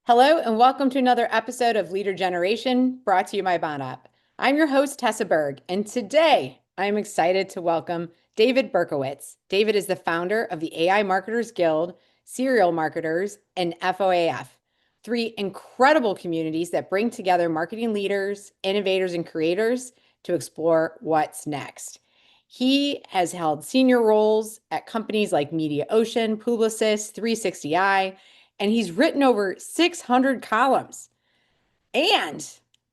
Hello, and welcome to another episode of Leader Generation brought to you by Bonap. I'm your host, Tessa Burg, and today I'm excited to welcome David Berkowitz. David is the founder of the AI Marketers Guild, Serial Marketers, and FOAF, three incredible communities that bring together marketing leaders, innovators, and creators to explore what's next. He has held senior roles at companies like MediaOcean, Publicis, 360i, and he's written over 600 columns. And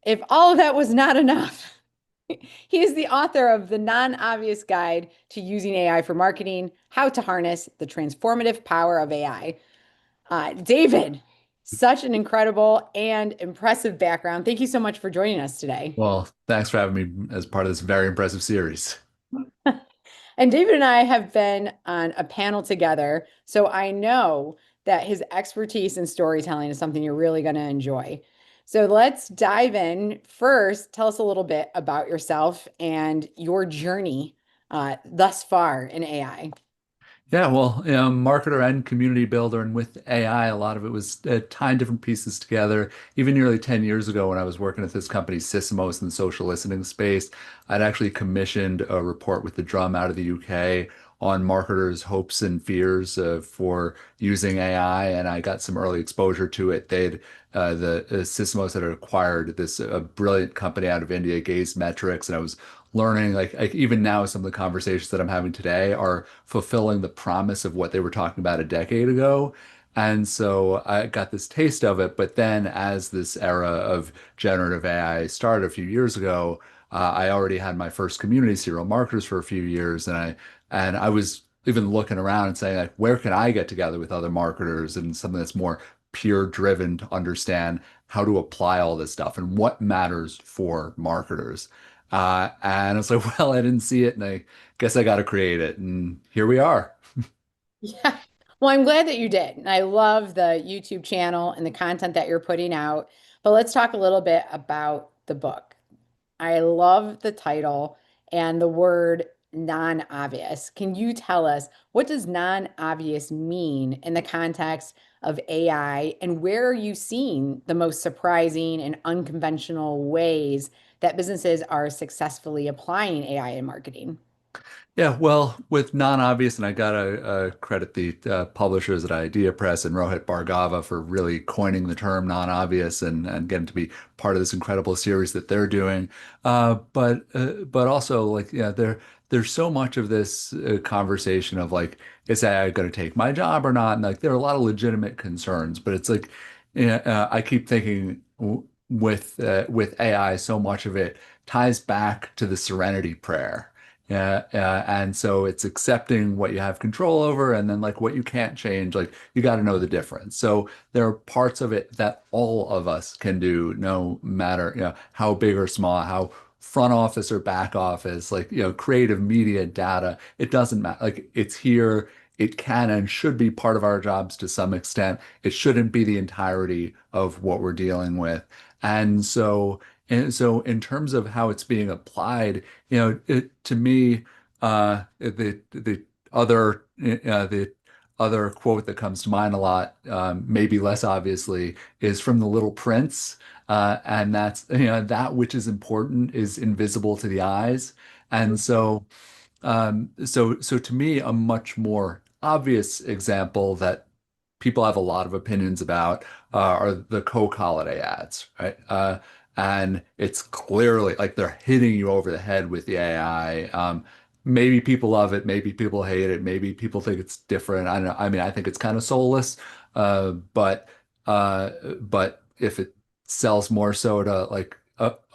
if all of that was not enough, he is the author of The Non-Obvious Guide to Using AI for Marketing, How to Harness the Transformative Power of AI. David, such an incredible and impressive background. Thank you so much for joining us today. Well, thanks for having me as part of this very impressive series. And David and I have been on a panel together, so I know that his expertise in storytelling is something you're really going to enjoy. So let's dive in. First, tell us a little bit about yourself and your journey thus far in AI. Yeah, well, marketer and community builder, and with AI, a lot of it was tying different pieces together. Even nearly 10 years ago, when I was working at this company, Sysomos, in the social listening space, I'd actually commissioned a report with the Drum out of the UK on marketers' hopes and fears for using AI, and I got some early exposure to it. The Sysomos had acquired this brilliant company out of India, Gaze Metrics, and I was learning like even now some of the conversations that I'm having today are fulfilling the promise of what they were talking about a decade ago. And so I got this taste of it. But then as this era of generative AI started a few years ago, I already had my first community serial marketers for a few years, and I was even looking around and saying like, where can I get together with other marketers and something that's more peer driven to understand how to apply all this stuff and what matters for marketers. And I was like, well, I didn't see it, and I guess I got to create it. And here we are. Yeah. Well, I'm glad that you did. And I love the YouTube channel and the content that you're putting out. But let's talk a little bit about the book. I love the title and the word non-obvious. Can you tell us what does non-obvious mean in the context of AI, and where are you seeing the most surprising and unconventional ways that businesses are successfully applying AI in marketing? Yeah, well, with non-obvious, and I gotta credit the publishers at Idea Press and Rohit Bhargava for really coining the term non-obvious and getting to be part of this incredible series that they're doing. But also like yeah, there's so much of this conversation of like, is AI going to take my job or not? And like there are a lot of legitimate concerns, but it's like I keep thinking with AI, so much of it ties back to the serenity prayer. Yeah, and so it's accepting what you have control over, and then like what you can't change, like you got to know the difference. So there are parts of it that all of us can do, no matter, how big or small, how front office or back office, like, creative media, data, it doesn't matter. Like it's here, it can and should be part of our jobs to some extent. It shouldn't be the entirety of what we're dealing with. And so, in terms of how it's being applied, to me, the other quote that comes to mind a lot, maybe less obviously, is from The Little Prince, and that's that which is important is invisible to the eyes, and so to me, a much more obvious example that people have a lot of opinions about are the Coke holiday ads, right? And it's clearly like they're hitting you over the head with the AI. Maybe people love it, maybe people hate it, maybe people think it's different. I don't know. I mean, I think it's kind of soulless, but but if it sells more soda, like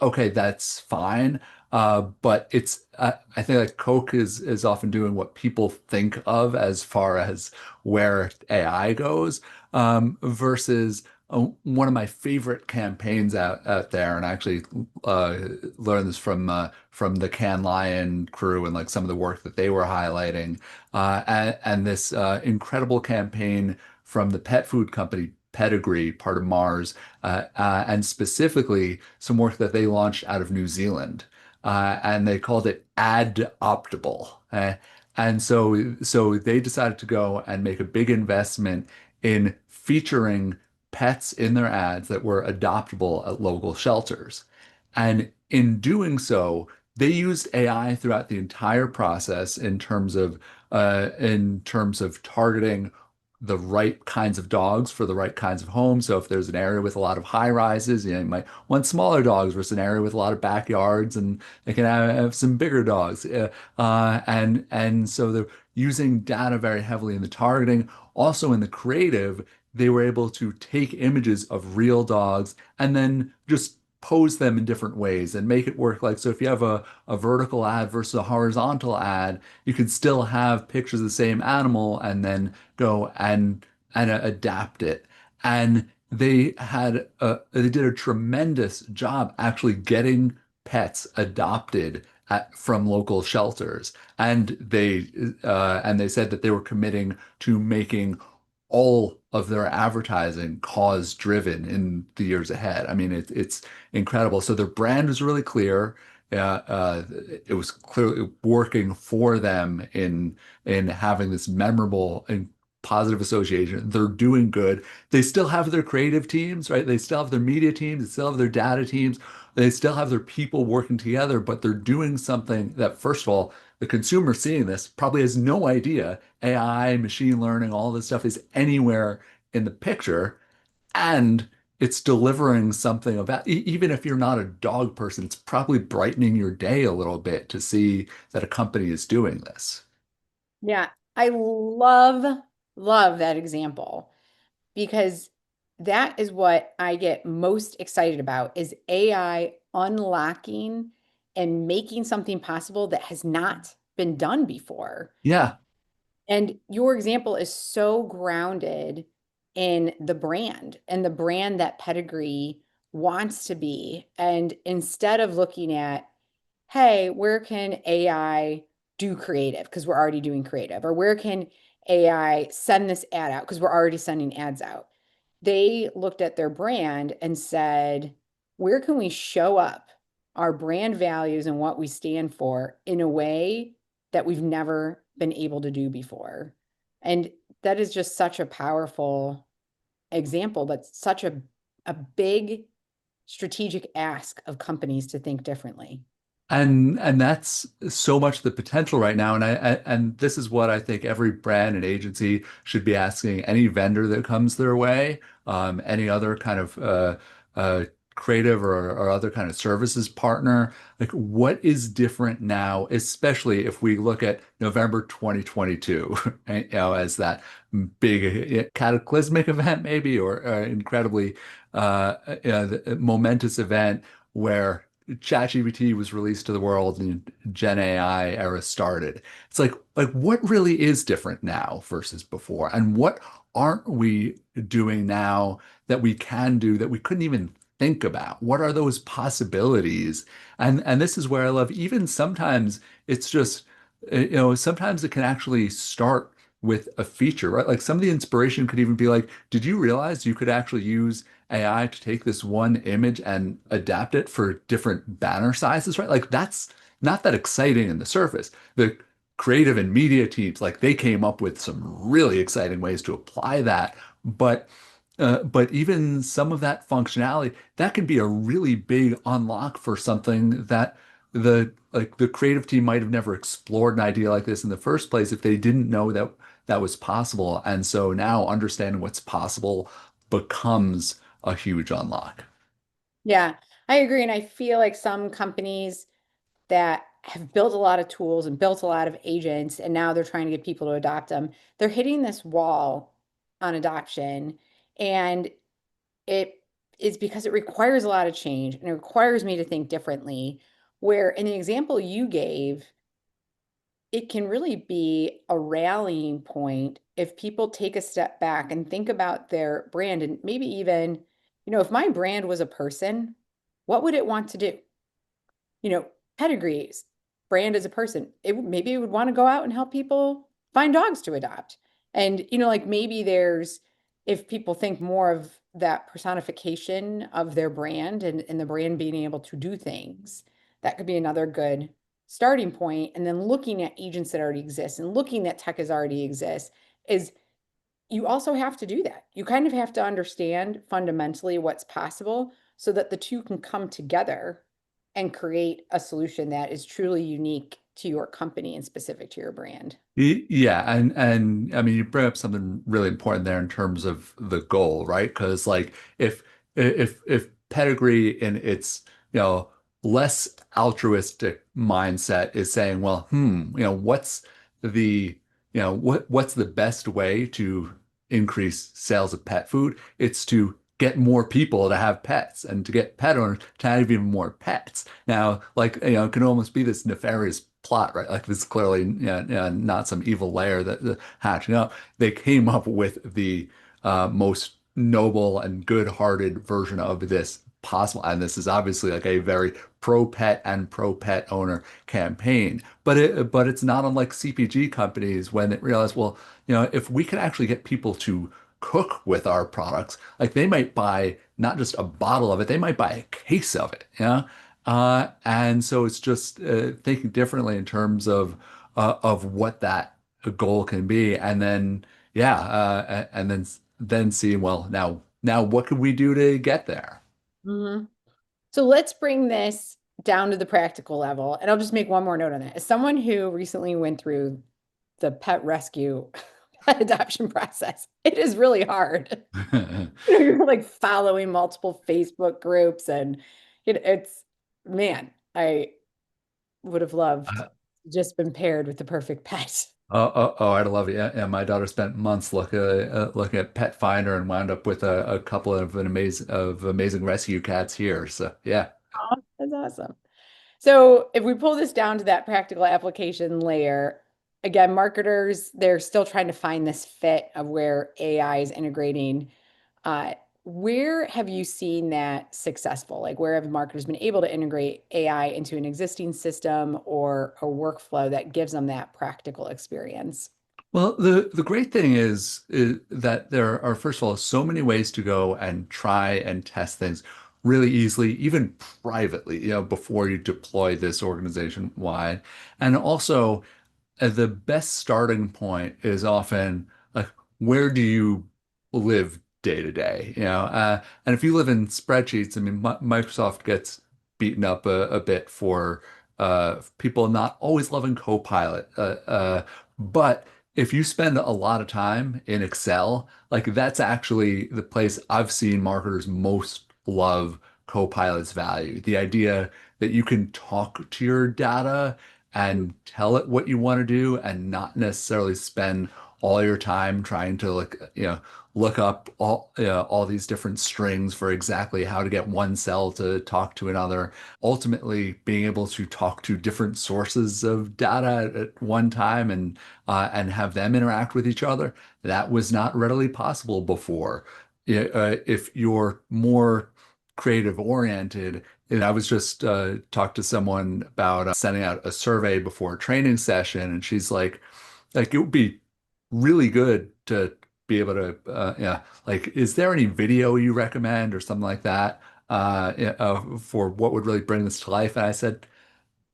okay, that's fine. But I think like Coke is often doing what people think of as far as where AI goes, versus one of my favorite campaigns out there, and I actually learned this from the Can Lion crew and like some of the work that they were highlighting, and this incredible campaign from the pet food company Pedigree, part of Mars, and specifically some work that they launched out of New Zealand, and they called it Adoptable. And so they decided to go and make a big investment in featuring pets in their ads that were adoptable at local shelters. And in doing so, they used AI throughout the entire process in terms of targeting the right kinds of dogs for the right kinds of homes. So if there's an area with a lot of high rises, you might want smaller dogs versus an area with a lot of backyards, and they can have some bigger dogs. And so they're using data very heavily in the targeting. Also in the creative, they were able to take images of real dogs and then just pose them in different ways and make it work. Like, so if you have a vertical ad versus a horizontal ad, you can still have pictures of the same animal and then go and adapt it. And they did a tremendous job actually getting pets adopted from local shelters. And they said that they were committing to making all of their advertising cause driven in the years ahead. I mean, it's incredible. So their brand was really clear. It was clearly working for them in having this memorable and positive association. They're doing good. They still have their creative teams, right? They still have their media teams. They still have their data teams. They still have their people working together, but they're doing something that, first of all, the consumer seeing this probably has no idea AI, machine learning, all this stuff is anywhere in the picture. And it's delivering something about, even if you're not a dog person, it's probably brightening your day a little bit to see that a company is doing this. Yeah, I love that example because that is what I get most excited about is AI unlocking and making something possible that has not been done before. Yeah. And your example is so grounded in the brand and the brand that Pedigree wants to be. And instead of looking at, hey, where can AI do creative? Because we're already doing creative. Or where can AI send this ad out? Because we're already sending ads out. They looked at their brand and said, where can we show up our brand values and what we stand for in a way that we've never been able to do before? And that is just such a powerful example, but such a big strategic ask of companies to think differently. And that's so much the potential right now. And this is what I think every brand and agency should be asking any vendor that comes their way, any other kind of uh, creative or other kind of services partner. Like, what is different now, especially if we look at November 2022, as that big cataclysmic event, maybe, or incredibly momentous event where ChatGPT was released to the world and Gen AI era started. It's like what really is different now versus before? And what aren't we doing now that we can do that we couldn't even think about? What are those possibilities? And this is where I love even sometimes it's just sometimes it can actually start with a feature, right? Like some of the inspiration could even be like, did you realize you could actually use AI to take this one image and adapt it for different banner sizes, right? Like that's not that exciting in the surface. The creative and media teams, like they came up with some really exciting ways to apply that. But even some of that functionality, that can be a really big unlock for something that the creative team might have never explored an idea like this in the first place if they didn't know that that was possible. And so now understanding what's possible becomes a huge unlock. Yeah, I agree. And I feel like some companies that have built a lot of tools and built a lot of agents, and now they're trying to get people to adopt them, they're hitting this wall on adoption. And it is because it requires a lot of change and it requires me to think differently. Where in the example you gave, it can really be a rallying point if people take a step back and think about their brand and maybe even, if my brand was a person, what would it want to do? you know, Pedigrees, brand as a person. Maybe it would want to go out and help people find dogs to adopt. And, like maybe if people think more of that personification of their brand and the brand being able to do things, that could be another good starting point. And then looking at agents that already exist and looking at tech as already exists is you also have to do that. You kind of have to understand fundamentally what's possible so that the two can come together and create a solution that is truly unique to your company and specific to your brand. Yeah, and I mean you bring up something really important there in terms of the goal, right? Because like if pedigree in its less altruistic mindset is saying, well, what's the what's the best way to increase sales of pet food? It's to get more people to have pets and to get pet owners to have even more pets. Now, like, it can almost be this nefarious plot, right? Like this is clearly not some evil layer that hatching up. They came up with the most noble and good-hearted version of this possible. And this is obviously like a very pro-pet and pro-pet owner campaign. But it's not unlike CPG companies when they realize, well, if we can actually get people to cook with our products, like they might buy not just a bottle of it, they might buy a case of it. And so it's just thinking differently in terms of what that goal can be, and then and then seeing, well, now what could we do to get there? Mhm. So let's bring this down to the practical level. And I'll just make one more note on that. As someone who recently went through the pet rescue pet adoption process, it is really hard. You're like following multiple Facebook groups and it's man, I would have loved to just been paired with the perfect pet. I'd love it. Yeah, my daughter spent months looking at Pet Finder and wound up with a couple of amazing rescue cats here. So yeah. Oh, that's awesome. So if we pull this down to that practical application layer, again, marketers, they're still trying to find this fit of where AI is integrating. Uh, where have you seen that successful? Like where have marketers been able to integrate AI into an existing system or a workflow that gives them that practical experience? Well, the great thing is that there are, first of all, so many ways to go and try and test things really easily, even privately, before you deploy this organization wide. And also, the best starting point is often like, where do you live day to day? And if you live in spreadsheets, I mean, Microsoft gets beaten up a bit for people not always loving Copilot. But if you spend a lot of time in Excel, like that's actually the place I've seen marketers most love Copilot's value. The idea that you can talk to your data and tell it what you want to do and not necessarily spend all your time trying to look up all these different strings for exactly how to get one cell to talk to another. Ultimately, being able to talk to different sources of data at one time and have them interact with each other, that was not readily possible before. If you're more creative oriented, and I was just talked to someone about sending out a survey before a training session, and she's like it would be really good to be able to, like, is there any video you recommend or something like that for what would really bring this to life? And I said,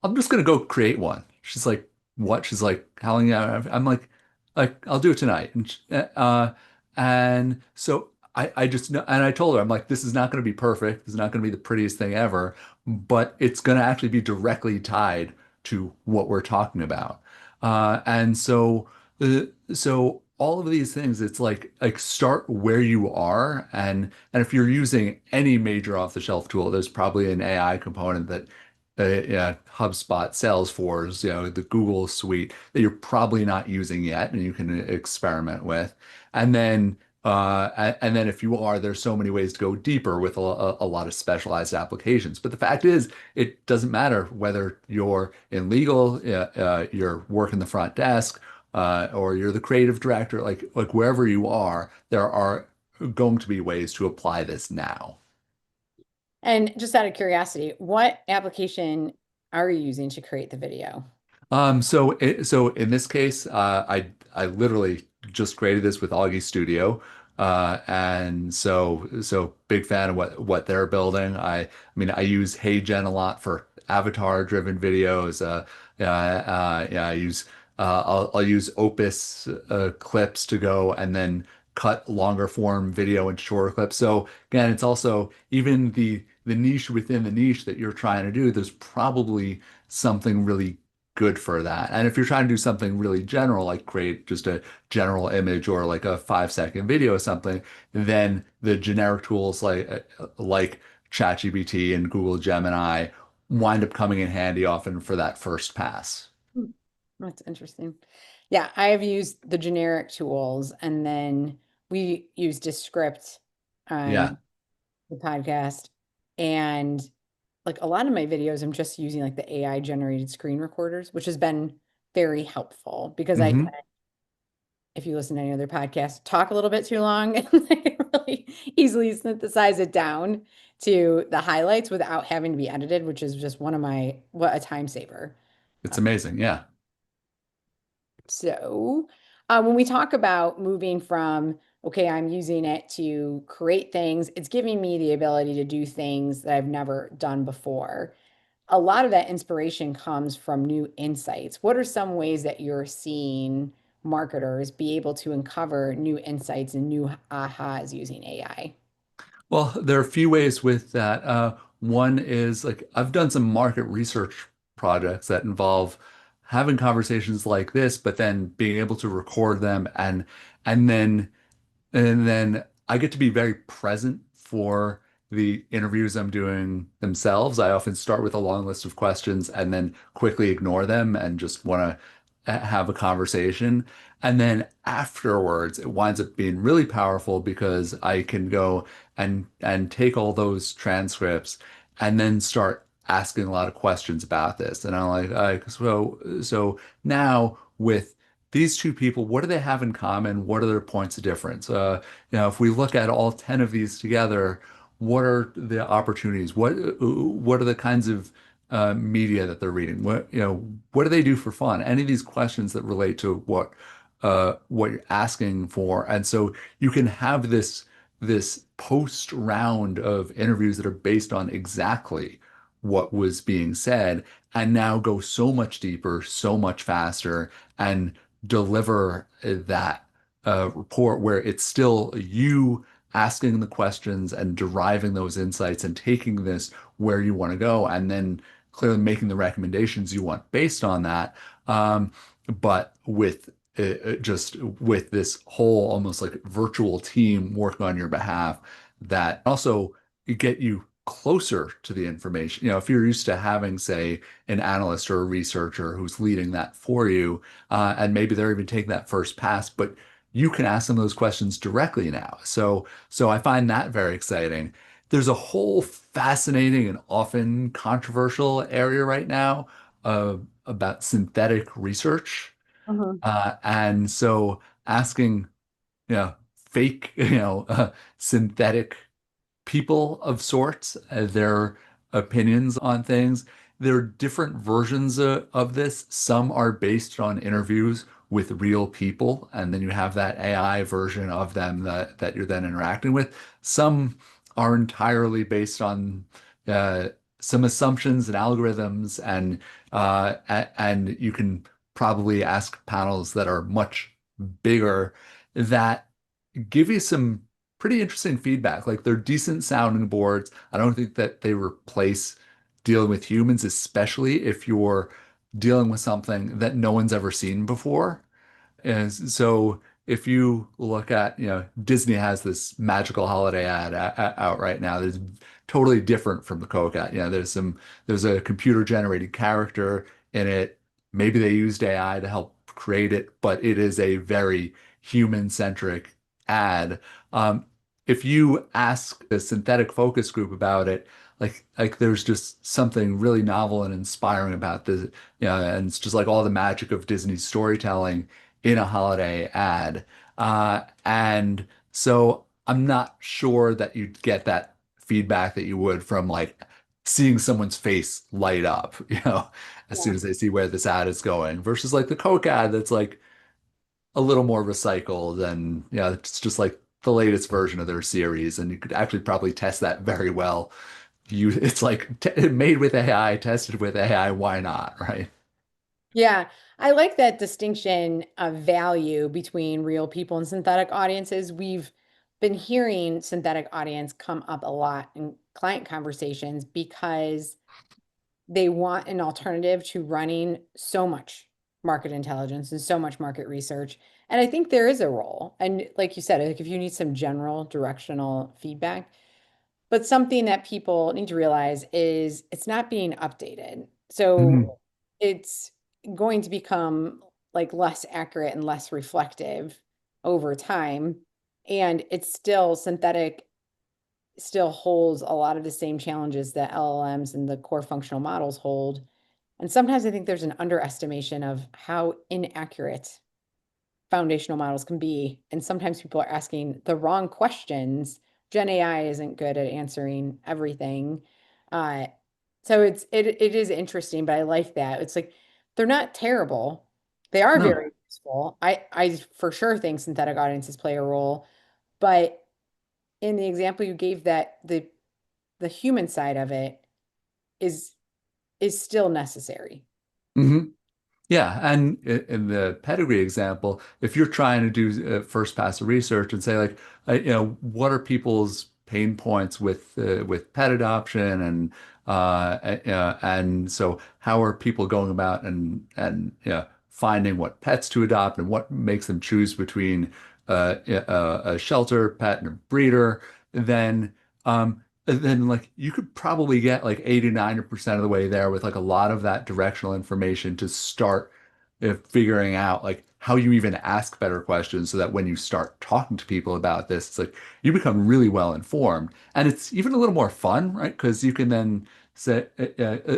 I'm just gonna go create one. She's like, what? She's like, how long? I'm like, I'll do it tonight. And so I just know, and I told her, I'm like, this is not gonna be perfect. This is not gonna be the prettiest thing ever, but it's gonna actually be directly tied to what we're talking about. And so all of these things, it's like start where you are, and if you're using any major off-the-shelf tool, there's probably an AI component that yeah, HubSpot, Salesforce, the Google suite that you're probably not using yet and you can experiment with. And then and then if you are, there's so many ways to go deeper with a lot of specialized applications. But the fact is, it doesn't matter whether you're in legal, you're working the front desk, or you're the creative director, like wherever you are, there are going to be ways to apply this now. And just out of curiosity, what application are you using to create the video? So in this case, I literally just created this with Augie Studio, and so big fan of what they're building. I mean, I use HeyGen a lot for avatar-driven videos. Yeah, I use I'll use Opus clips to go and then cut longer form video and short clips. So again, it's also even the niche within the niche that you're trying to do, there's probably something really good for that. And if you're trying to do something really general, like create just a general image or like a 5-second video or something, then the generic tools like ChatGPT and Google Gemini wind up coming in handy often for that first pass. Hmm, that's interesting. Yeah, I have used the generic tools and then we use Descript Yeah. on the podcast. And like a lot of my videos, I'm just using like the AI generated screen recorders, which has been very helpful because I can, Hmm. if you listen to any other podcast, talk a little bit too long and I can really easily synthesize it down to the highlights without having to be edited, which is just one of my, what a time saver. It's amazing. Yeah. So, when we talk about moving from, okay, I'm using it to create things, it's giving me the ability to do things that I've never done before. A lot of that inspiration comes from new insights. What are some ways that you're seeing marketers be able to uncover new insights and new ahas using AI? Well, there are a few ways with that. One is like I've done some market research projects that involve having conversations like this, but then being able to record them and then and then I get to be very present for the interviews I'm doing themselves. I often start with a long list of questions and then quickly ignore them and just want to have a conversation. And then afterwards, it winds up being really powerful because I can go and take all those transcripts and then start asking a lot of questions about this. And I'm like, so now with these two people, what do they have in common? What are their points of difference? If we look at all 10 of these together, what are the opportunities? What are the kinds of media that they're reading? What do they do for fun? Any of these questions that relate to what you're asking for. And so you can have this post round of interviews that are based on exactly what was being said and now go so much deeper, so much faster, and deliver that report where it's still you asking the questions and deriving those insights and taking this where you want to go, and then clearly making the recommendations you want based on that. But just with this whole almost like virtual team working on your behalf that also get you closer to the information. If you're used to having, say, an analyst or a researcher who's leading that for you, and maybe they're even taking that first pass, but you can ask them those questions directly now. So I find that very exciting. There's a whole fascinating and often controversial area right now about synthetic research. Mhm. And so asking, fake, synthetic people of sorts, their opinions on things. There are different versions of this. Some are based on interviews with real people, and then you have that AI version of them that you're then interacting with. Some are entirely based on uh, some assumptions and algorithms, and you can probably ask panels that are much bigger that give you some pretty interesting feedback. Like they're decent sounding boards. I don't think that they replace dealing with humans, especially if you're dealing with something that no one's ever seen before. And so if you look at, Disney has this magical holiday ad out right now that's totally different from the Coke ad. There's a computer generated character in it. Maybe they used AI to help create it, but it is a very human centric ad. Um, if you ask the synthetic focus group about it, like there's just something really novel and inspiring about this, and it's just like all the magic of Disney's storytelling in a holiday ad. And so I'm not sure that you'd get that feedback that you would from like seeing someone's face light up, as Yeah. soon as they see where this ad is going, versus like the Coke ad that's like a little more recycled and it's just like the latest version of their series. And you could actually probably test that very well. It's like t made with AI, tested with AI, why not, right? Yeah, I like that distinction of value between real people and synthetic audiences. We've been hearing synthetic audience come up a lot in client conversations because they want an alternative to running so much market intelligence and so much market research. And I think there is a role. And like you said, like if you need some general directional feedback, but something that people need to realize is it's not being updated. Mhm. So it's going to become like less accurate and less reflective over time. And it's still synthetic, still holds a lot of the same challenges that LLMs and the core functional models hold. And sometimes I think there's an underestimation of how inaccurate foundational models can be. And sometimes people are asking the wrong questions. Gen AI isn't good at answering everything. Uh, so it is interesting, but I like that. It's like they're not terrible. They are No. very useful. I for sure think synthetic audiences play a role, but in the example you gave that the human side of it is is still necessary. Hmm. Yeah, and in the pedigree example, if you're trying to do first pass of research and say like, what are people's pain points with pet adoption, and so how are people going about and finding what pets to adopt and what makes them choose between a shelter pet and a breeder, then then like you could probably get like 80 90% of the way there with like a lot of that directional information to start figuring out like how you even ask better questions so that when you start talking to people about this, it's like you become really well informed. And it's even a little more fun, right? Because you can then say,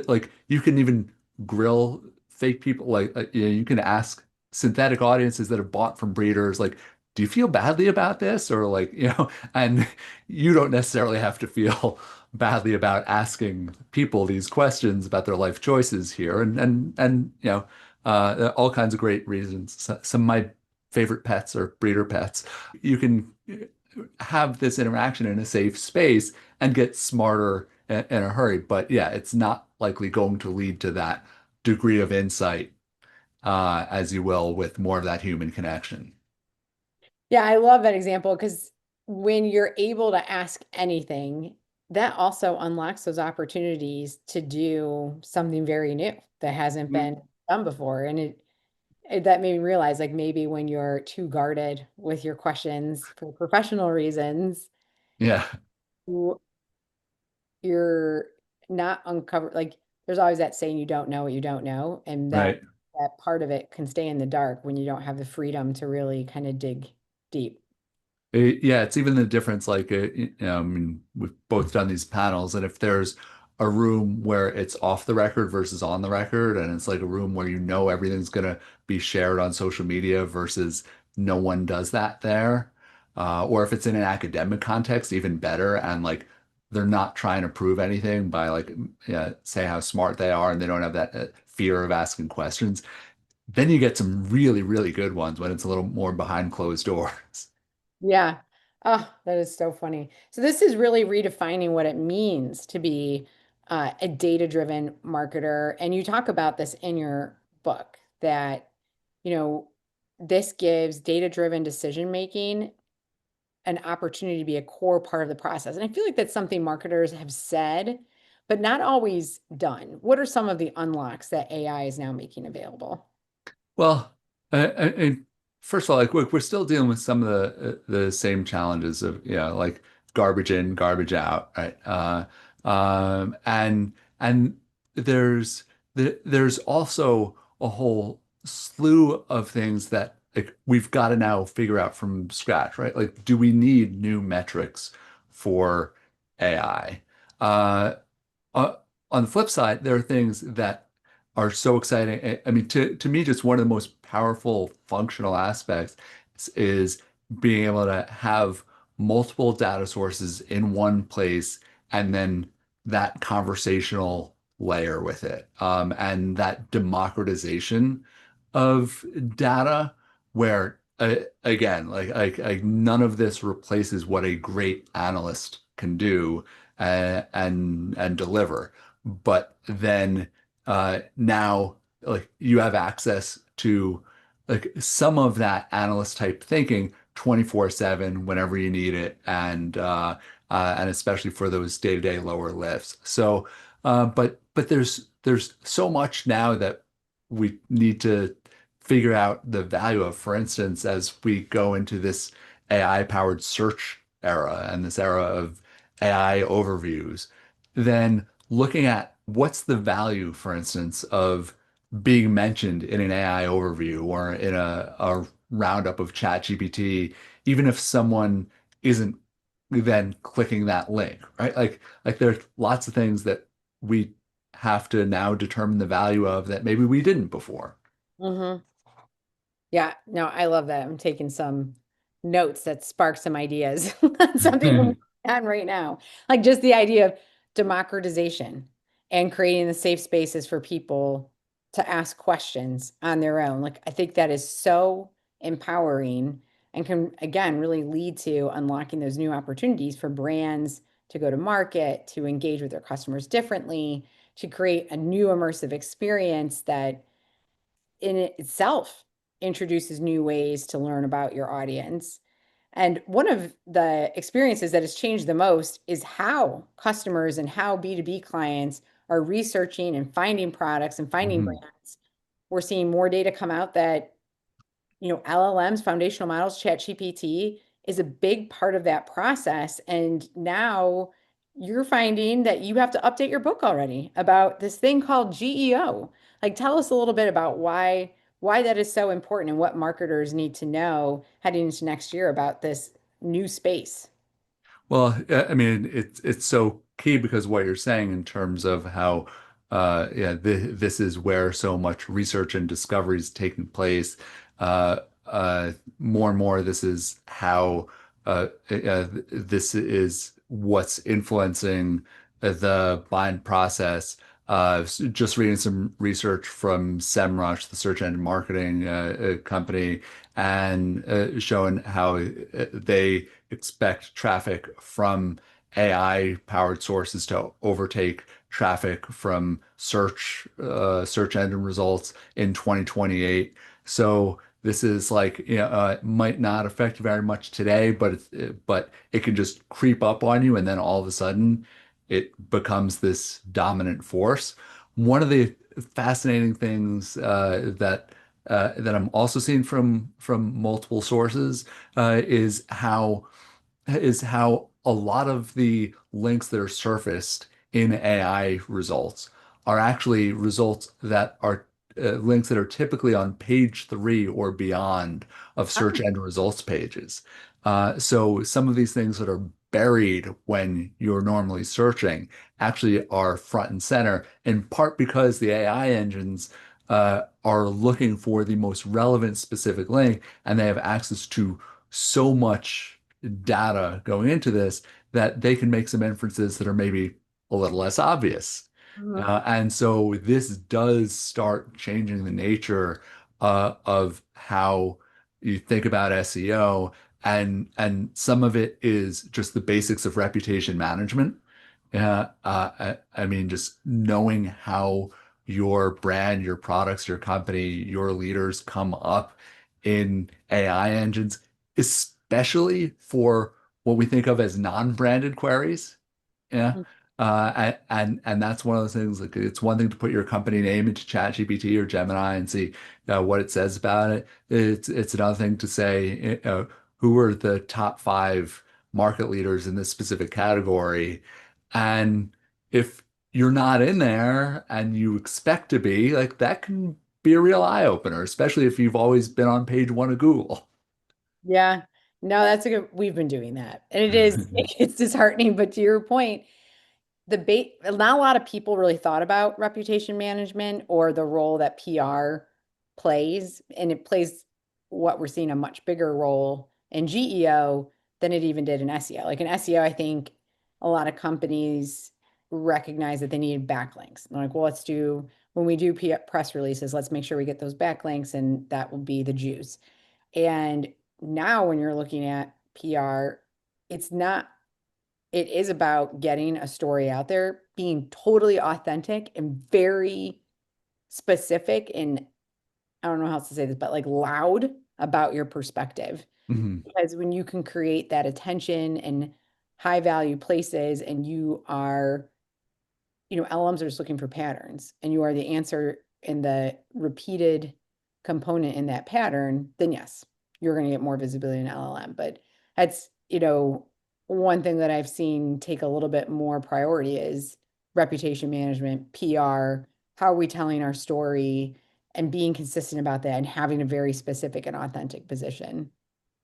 like, you can even grill fake people. Like, you can ask synthetic audiences that have bought from breeders, like, do you feel badly about this? Or like, and you don't necessarily have to feel badly about asking people these questions about their life choices here. All kinds of great reasons. Some of my favorite pets are breeder pets. You can have this interaction in a safe space and get smarter in a hurry. But yeah, it's not likely going to lead to that degree of insight as you will with more of that human connection. Yeah, I love that example because when you're able to ask anything, that also unlocks those opportunities to do something very new that hasn't been done before. And that made me realize like maybe when you're too guarded with your questions for professional reasons, Yeah, you- you're not uncovered. Like there's always that saying you don't know what you don't know, and right. that part of it can stay in the dark when you don't have the freedom to really kind of dig deep. Yeah, it's even the difference. Like, I mean, we've both done these panels, and if there's a room where it's off the record versus on the record, and it's like a room where everything's gonna be shared on social media versus no one does that there, or if it's in an academic context, even better, and like they're not trying to prove anything by like, yeah, say how smart they are, and they don't have that fear of asking questions, then you get some really, really good ones when it's a little more behind closed doors. Yeah. Oh, that is so funny. So this is really redefining what it means to be a data-driven marketer. And you talk about this in your book that, you know, this gives data-driven decision making an opportunity to be a core part of the process. And I feel like that's something marketers have said, but not always done. What are some of the unlocks that AI is now making available? Well, first of all, like we're still dealing with some of the same challenges of like garbage in, garbage out, right? And there's also a whole slew of things that like we've got to now figure out from scratch, right? Like, do we need new metrics for AI? Uh, uh, on the flip side, there are things that are so exciting. I mean, to me, just one of the most powerful functional aspects is being able to have multiple data sources in one place and then that conversational layer with it. And that democratization of data where again, like none of this replaces what a great analyst can do and deliver. But then now like you have access to like some of that analyst type thinking 24/7 whenever you need it, and especially for those day-to-day lower lifts. So but there's so much now that we need to figure out the value of. For instance, as we go into this AI powered search era and this era of AI overviews, then looking at what's the value, for instance, of being mentioned in an AI overview or in a roundup of ChatGPT, even if someone isn't then clicking that link, right? Like there's lots of things that we have to now determine the value of that maybe we didn't before. Hmm. Yeah, no, I love that. I'm taking some notes that spark some ideas on something I'm working on right now. Like just the idea of democratization and creating the safe spaces for people to ask questions on their own. Like I think that is so empowering and can again really lead to unlocking those new opportunities for brands to go to market, to engage with their customers differently, to create a new immersive experience that in itself introduces new ways to learn about your audience. And one of the experiences that has changed the most is how customers and how B2B clients are researching and finding products and finding Mhm. brands. We're seeing more data come out that LLMs, foundational models, ChatGPT is a big part of that process. And now you're finding that you have to update your book already about this thing called GEO. Like tell us a little bit about why that is so important and what marketers need to know heading into next year about this new space. Well, I mean, it's so key because what you're saying in terms of how, yeah, this is where so much research and discovery is taking place. More and more, this is how, this is what's influencing the buying process. Just reading some research from SEMrush, the search engine marketing company, and showing how they expect traffic from AI powered sources to overtake traffic from search engine results in 2028. So this is like, it might not affect you very much today, but it can just creep up on you, and then all of a sudden it becomes this dominant force. One of the fascinating things that I'm also seeing from multiple sources is how a lot of the links that are surfaced in AI results are actually results that are links that are typically on page 3 or beyond of search engine results pages. So some of these things that are buried when you're normally searching actually are front and center, in part because the AI engines are looking for the most relevant specific link, and they have access to so much data going into this that they can make some inferences that are maybe a little less obvious. Mhm. And so this does start changing the nature of how you think about SEO, and some of it is just the basics of reputation management. I mean, just knowing how your brand, your products, your company, your leaders come up in AI engines, especially for what we think of as non-branded queries. Yeah. And that's one of those things. Like, it's one thing to put your company name into ChatGPT or Gemini and see what it says about it. It's another thing to say, who are the top 5 market leaders in this specific category, and if you're not in there and you expect to be, like, that can be a real eye opener, especially if you've always been on page 1 of Google. Yeah. No, that's a good, we've been doing that. And it is, it's disheartening, but to your point, not a lot of people really thought about reputation management or the role that PR plays, and it plays what we're seeing a much bigger role in GEO than it even did in SEO. Like in SEO, I think a lot of companies recognize that they need backlinks. They're like, well, when we do press releases, let's make sure we get those backlinks, and that will be the juice. And now when you're looking at PR, it's not it is about getting a story out there, being totally authentic and very specific and I don't know how else to say this, but like loud about your perspective. Mhm. Because when you can create that attention in high value places and you are, LLMs are just looking for patterns and you are the answer in the repeated component in that pattern, then yes, you're going to get more visibility in LLM. But that's, one thing that I've seen take a little bit more priority is reputation management, PR, how are we telling our story and being consistent about that and having a very specific and authentic position.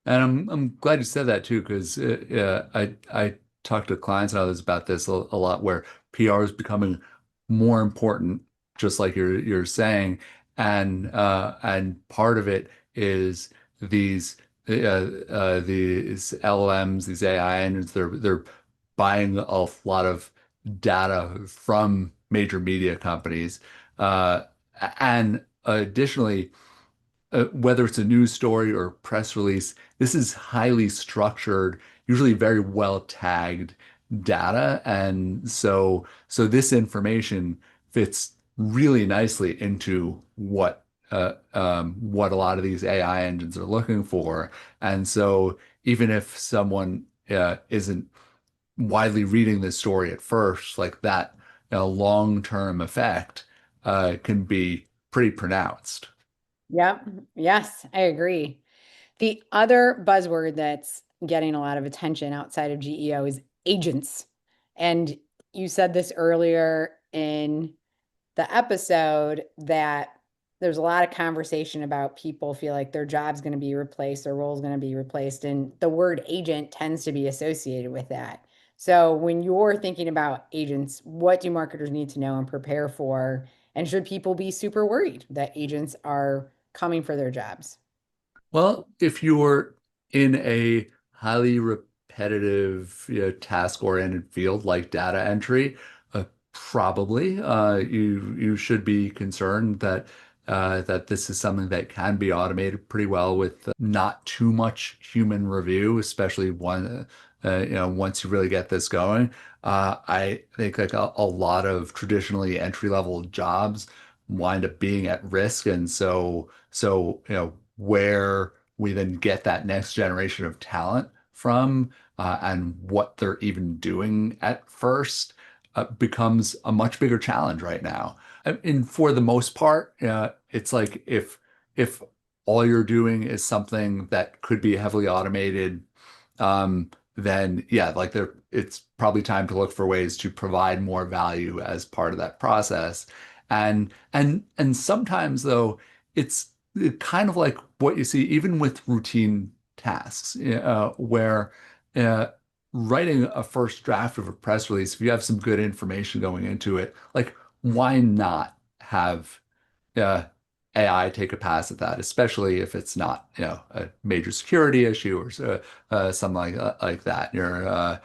And I'm glad you said that too, because I talk to clients and others about this a lot, where PR is becoming more important, just like you're saying, and part of it is these these LLMs, these AI engines, they're buying a lot of data from major media companies, uh, and additionally whether it's a news story or press release, this is highly structured, usually very well tagged data. And so this information fits really nicely into what a lot of these AI engines are looking for. And so even if someone isn't widely reading this story at first, like that, long-term effect can be pretty pronounced. Yep. Yes, I agree. The other buzzword that's getting a lot of attention outside of GEO is agents. And you said this earlier in the episode that there's a lot of conversation about people feel like their job's going to be replaced, their role's going to be replaced, and the word agent tends to be associated with that. So when you're thinking about agents, what do marketers need to know and prepare for? And should people be super worried that agents are coming for their jobs? Well, if you're in a highly repetitive, task-oriented field like data entry, probably you should be concerned that this is something that can be automated pretty well with not too much human review, especially once you really get this going. I think like a lot of traditionally entry-level jobs wind up being at risk, and so where we then get that next generation of talent from and what they're even doing at first becomes a much bigger challenge right now. And for the most part, it's like if all you're doing is something that could be heavily automated, then yeah, like it's probably time to look for ways to provide more value as part of that process. And sometimes though, it's kind of like what you see even with routine tasks, where uh, writing a first draft of a press release, if you have some good information going into it, like why not have uh, AI take a pass at that, especially if it's not, a major security issue or something like that. You're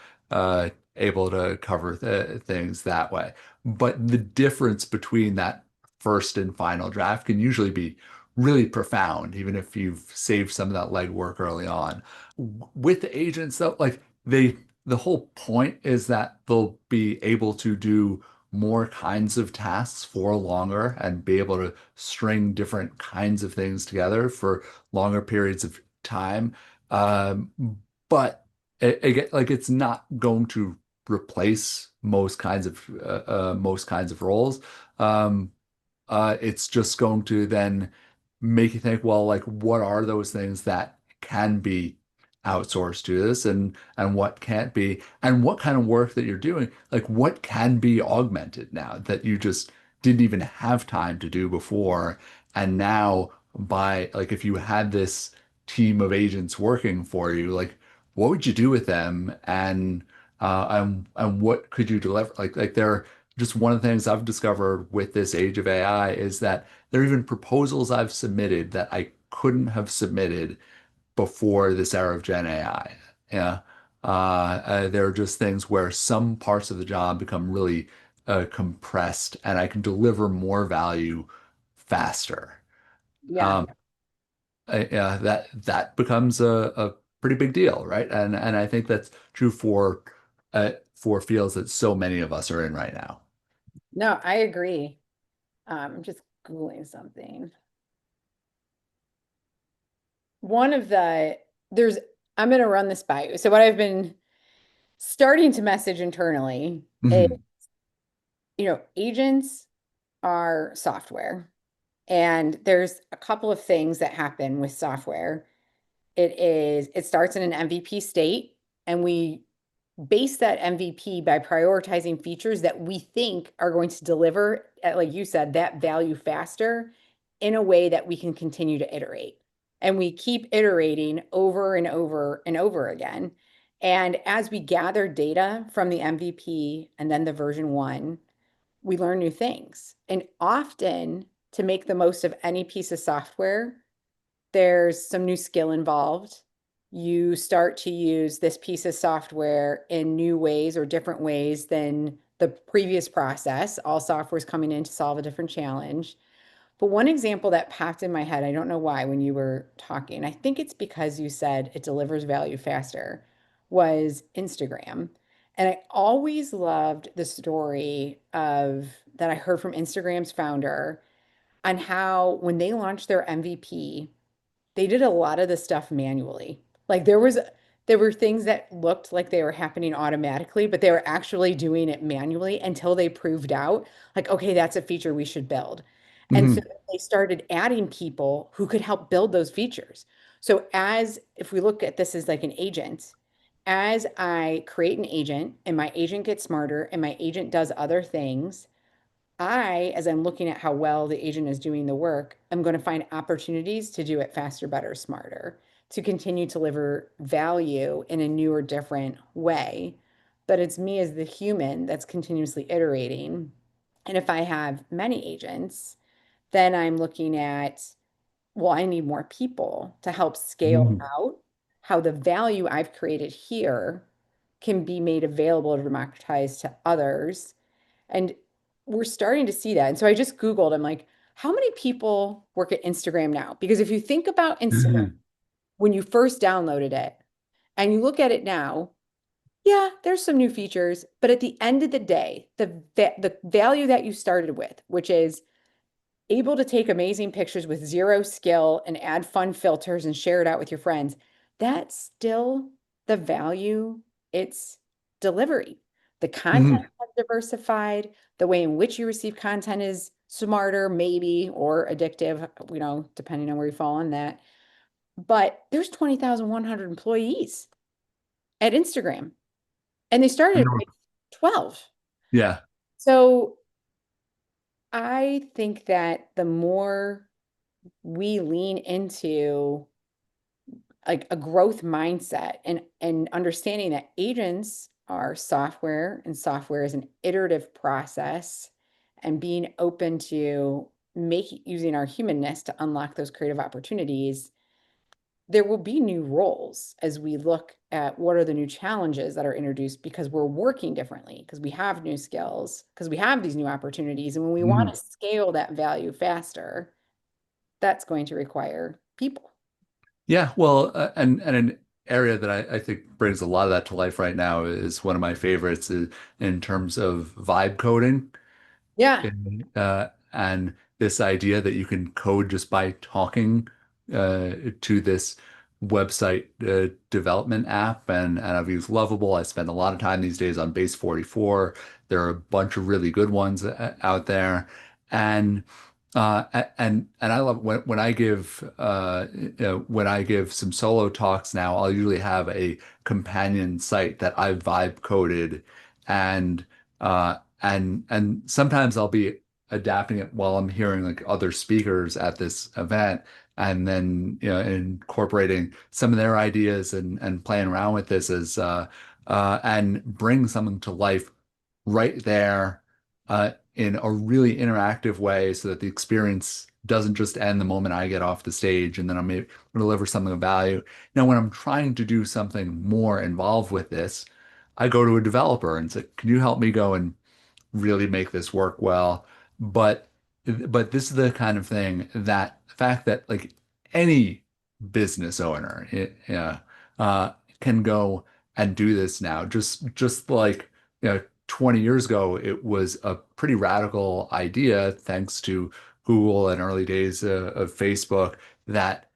able to cover things that way. But the difference between that first and final draft can usually be really profound, even if you've saved some of that legwork early on. With the agents, though, like the whole point is that they'll be able to do more kinds of tasks for longer and be able to string different kinds of things together for longer periods of time. Um, but like it's not going to replace most kinds of roles. Um, it's just going to then make you think, well, like what are those things that can be outsourced to this and what can't be, and what kind of work that you're doing, like what can be augmented now that you just didn't even have time to do before. And now by like if you had this team of agents working for you, like what would you do with them and what could you deliver? Like they're just one of the things I've discovered with this age of AI is that there are even proposals I've submitted that I couldn't have submitted before this era of Gen AI. Yeah. There are just things where some parts of the job become really compressed and I can deliver more value faster. Yeah. Um, yeah, that becomes a pretty big deal, right? And I think that's true for fields that so many of us are in right now. No, I agree. Just Googling something. One of the there's I'm going to run this by you. So what I've been starting to message internally is, Hmm. agents are software, and there's a couple of things that happen with software. It starts in an MVP state, and we base that MVP by prioritizing features that we think are going to deliver, like you said, that value faster in a way that we can continue to iterate. And we keep iterating over and over and over again. And as we gather data from the MVP and then the version one, we learn new things. And often, to make the most of any piece of software, there's some new skill involved. You start to use this piece of software in new ways or different ways than the previous process. All software is coming in to solve a different challenge. But one example that popped in my head, I don't know why when you were talking, I think it's because you said it delivers value faster, was Instagram. And I always loved the story of that I heard from Instagram's founder on how when they launched their MVP, they did a lot of the stuff manually. Like there were things that looked like they were happening automatically, but they were actually doing it manually until they proved out like, okay, that's a feature we should build. And so Hmm. they started adding people who could help build those features. So as if we look at this as like an agent, as I create an agent and my agent gets smarter and my agent does other things, as I'm looking at how well the agent is doing the work, I'm going to find opportunities to do it faster, better, smarter, to continue to deliver value in a new or different way. But it's me as the human that's continuously iterating. And if I have many agents, then I'm looking at, well, I need more people to help scale Hmm. out how the value I've created here can be made available or democratized to others. And we're starting to see that. And so I just Googled, I'm like, how many people work at Instagram now? Because if you think about Instagram when you first downloaded it and you look at it now, yeah, there's some new features, but at the end of the day, the value that you started with, which is able to take amazing pictures with zero skill and add fun filters and share it out with your friends, that's still the value it's delivering. The content Hmm. has diversified, the way in which you receive content is smarter, maybe, or addictive, depending on where you fall on that. But there's 20,100 employees at Instagram, and they I started know. with 12. Yeah. So I think that the more we lean into like a growth mindset and understanding that agents are software and software is an iterative process, and being open to make using our humanness to unlock those creative opportunities, there will be new roles as we look at what are the new challenges that are introduced because we're working differently, because we have new skills, because we have these new opportunities. And when we want Hmm. to scale that value faster, that's going to require people. Yeah, well, and an area that I think brings a lot of that to life right now is one of my favorites in terms of vibe coding. Yeah. And this idea that you can code just by talking to this website development app, and I've used Lovable. I spend a lot of time these days on Base 44. There are a bunch of really good ones out there, and and I love when I give when I give some solo talks now. I'll usually have a companion site that I've vibe coded, and and sometimes I'll be adapting it while I'm hearing like other speakers at this event, and then incorporating some of their ideas and playing around with this as and bring something to life right there in a really interactive way so that the experience doesn't just end the moment I get off the stage and then I'm able to deliver something of value. Now, when I'm trying to do something more involved with this, I go to a developer and say, can you help me go and really make this work well? But but this is the kind of thing that the fact that like any business owner can go and do this now. Just like 20 years ago, it was a pretty radical idea thanks to Google and early days of Facebook, that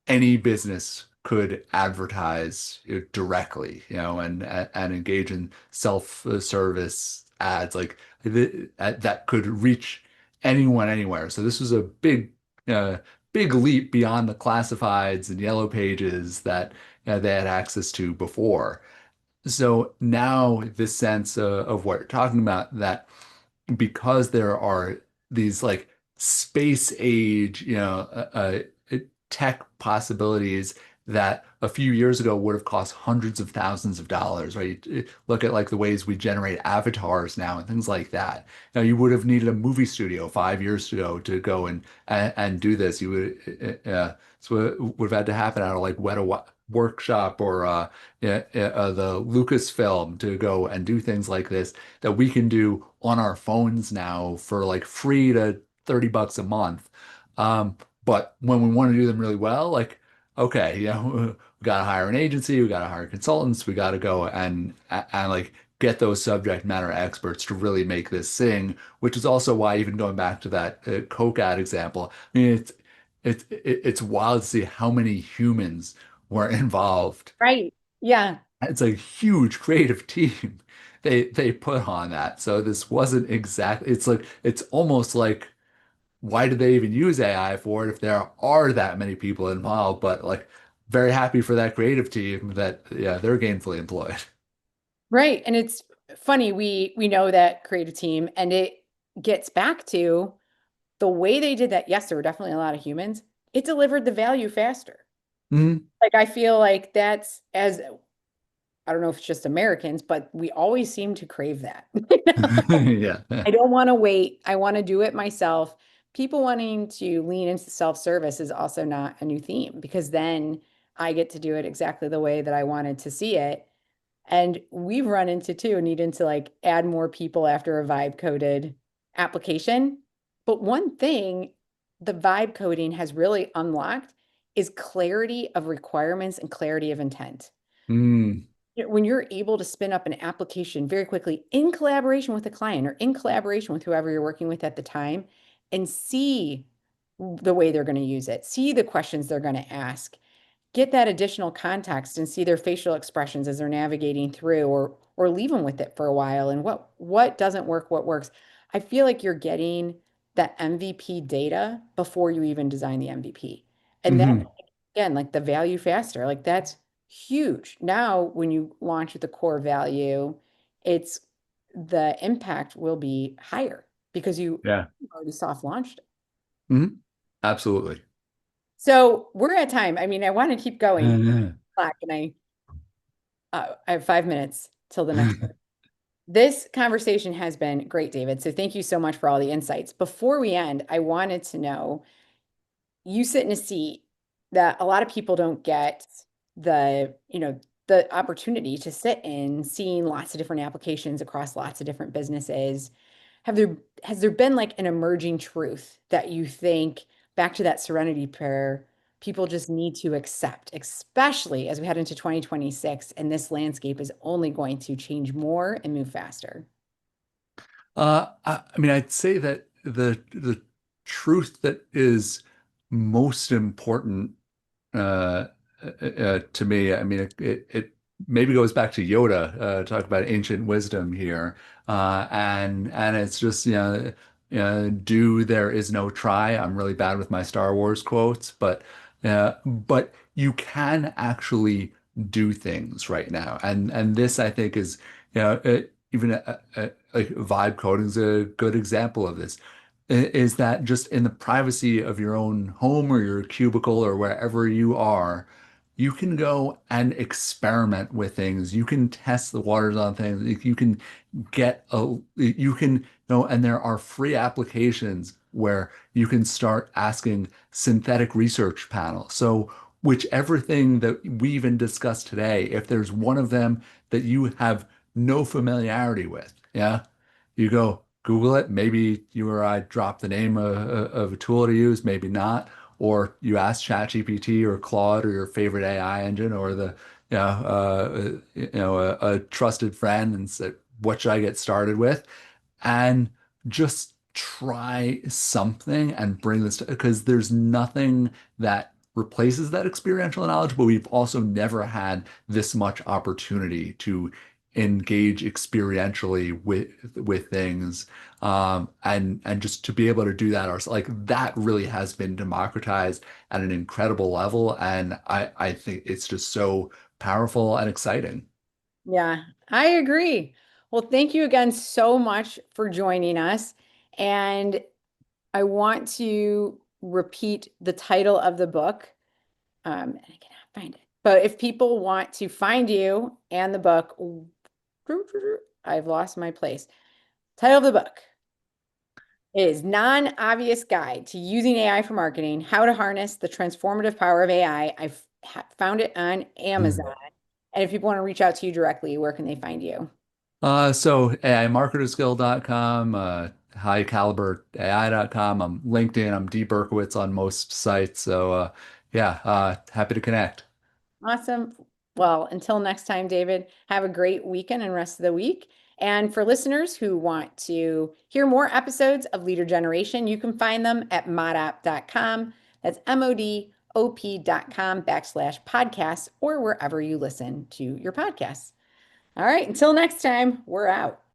any business could advertise directly, and engage in self-service ads that could reach anyone anywhere. So this was a uh, big leap beyond the classifieds and yellow pages that they had access to before. So now this sense of what you're talking about, that because there are these like space age, tech possibilities that a few years ago would have cost hundreds of thousands of dollars, right? Look at like the ways we generate avatars now and things like that. Now you would have needed a movie studio 5 years ago to go and do this. You would so it would have had to happen out of like Weta Workshop or the Lucasfilm to go and do things like this that we can do on our phones now for like free to $30 a month. But when we want to do them really well, like, okay, we got to hire an agency, we got to hire consultants, we got to go and like get those subject matter experts to really make this sing, which is also why even going back to that Coke ad example, I mean, it's wild to see how many humans were involved. Right. Yeah. It's a huge creative team they put on that. So this wasn't exactly, it's almost like why did they even use AI for it if there are that many people involved? But like very happy for that creative team that yeah, they're gainfully employed. Right. And it's funny, we know that creative team, and it gets back to the way they did that. Yes, there were definitely a lot of humans. It delivered the value faster. Mhm. Like I feel like that's as I don't know if it's just Americans, but we always seem to crave that. Yeah. I don't want to wait. I want to do it myself. People wanting to lean into self-service is also not a new theme because then I get to do it exactly the way that I wanted to see it. And we've run into too, needing to like add more people after a vibe coded application. But one thing the vibe coding has really unlocked is clarity of requirements and clarity of intent. Mm. When you're able to spin up an application very quickly in collaboration with a client or in collaboration with whoever you're working with at the time and see the way they're going to use it, see the questions they're going to ask, get that additional context and see their facial expressions as they're navigating through or leave them with it for a while and what doesn't work, what works. I feel like you're getting that MVP data before you even design the MVP. And that Hmm. again, like the value faster, like that's huge. Now when you launch with the core value, it's the impact will be higher because you Yeah. already soft launched it. Hmm. Absolutely. So we're at time. I mean, I want to keep going. Yeah. Slack, and I have 5 minutes till the next one. This conversation has been great, David. So thank you so much for all the insights. Before we end, I wanted to know you sit in a seat that a lot of people don't get the opportunity to sit in, seeing lots of different applications across lots of different businesses. Has there been like an emerging truth that you think back to that serenity prayer, people just need to accept, especially as we head into 2026 and this landscape is only going to change more and move faster? I mean, I'd say that the truth that is most important to me. I mean, it maybe goes back to Yoda, talk about ancient wisdom here, and it's just do there is no try. I'm really bad with my Star Wars quotes, but you can actually do things right now, and this I think is even like vibe coding is a good example of this is that just in the privacy of your own home or your cubicle or wherever you are, you can go and experiment with things. You can test the waters on things. You can and there are free applications where you can start asking synthetic research panels. So whichever thing that we even discussed today, if there's one of them that you have no familiarity with, yeah, you go Google it. Maybe you or I drop the name of a tool to use, maybe not. Or you ask ChatGPT or Claude or your favorite AI engine or a trusted friend and say, what should I get started with? And just try something and bring this to, because there's nothing that replaces that experiential knowledge, but we've also never had this much opportunity to engage experientially with things, and just to be able to do that like that really has been democratized at an incredible level, and I think it's just so powerful and exciting. Yeah, I agree. Well, thank you again so much for joining us. And I want to repeat the title of the book. And I cannot find it. But if people want to find you and the book, I've lost my place. Title of the book is Non-Obvious Guide to Using AI for Marketing, How to Harness the Transformative Power of AI. I've found it on Amazon. And if people want to reach out to you directly, where can they find you? So AImarketerskill.com, highcaliberai.com. I'm LinkedIn. I'm D Berkowitz on most sites. So yeah, happy to connect. Awesome. Well, until next time, David, have a great weekend and rest of the week. And for listeners who want to hear more episodes of Leader Generation, you can find them at modop.com. That's modop.com/podcasts or wherever you listen to your podcasts. All right. Until next time, we're out.